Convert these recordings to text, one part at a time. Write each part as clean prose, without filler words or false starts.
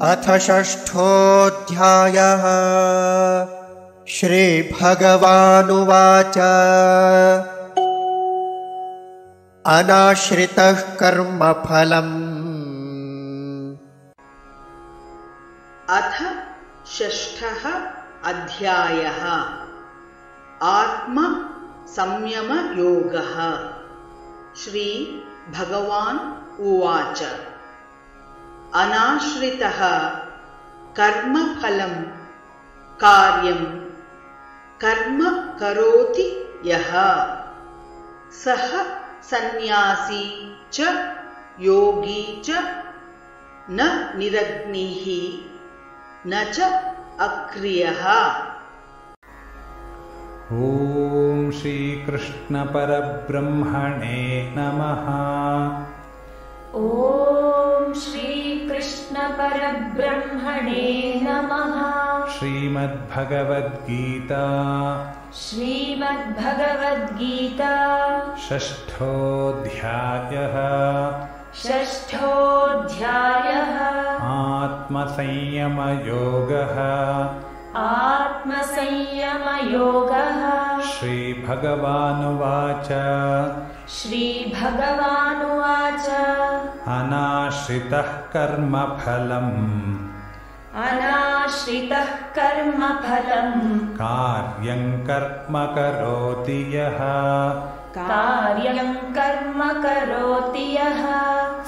अथ षष्ठोऽध्यायः। श्रीभगवानुवाच अनाश्रितः कर्मफलम्। अथ षष्ठः अध्यायः। आत्म संयम योगः। श्री भगवान् उवाच अनाश्रितः कर्मफलं कार्यं कर्म करोति यः सः सन्न्यासी च योगी च न निरग्निः न च अक्रियः। ॐ श्रीकृष्ण परब्रह्मणे नमः। ॐ श्रीकृष्ण परब्रह्मणे नमः। श्रीमद्भगवद्गीता षष्ठोऽध्यायः। आत्मसंयमयोगः। श्रीभगवानुवाच अनाश्रितः कर्मफलम् कार्यं कर्म करोति यः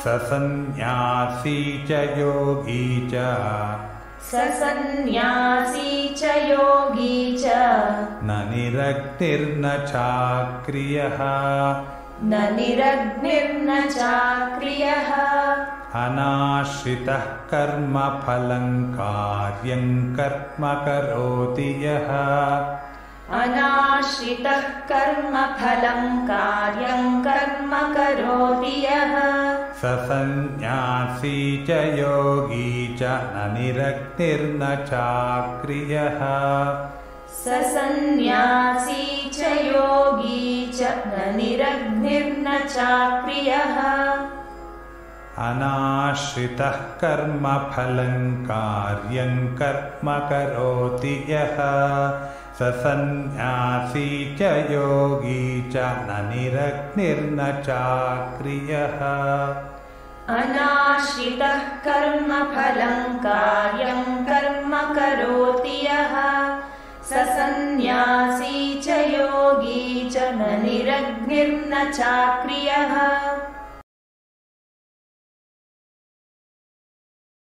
स सन्न्यासी च योगी च न निरग्निर्न चाक्रियः। अनाश्रितः कर्मफलं कार्यं कर्म करोति यः स सन्न्यासी च योगी च न निरग्निर्न चाक्रियः। अनाश्रितः कर्मफलं कार्यं कर्म करोति यः स सन्न्यासी च योगी च न निरग्निर्न चाक्रियः। अनाश्रितः कर्मफलं कार्यं कर्म करोति यः स सन्न्यासी च योगी च न निरग्निर्न चाक्रियः।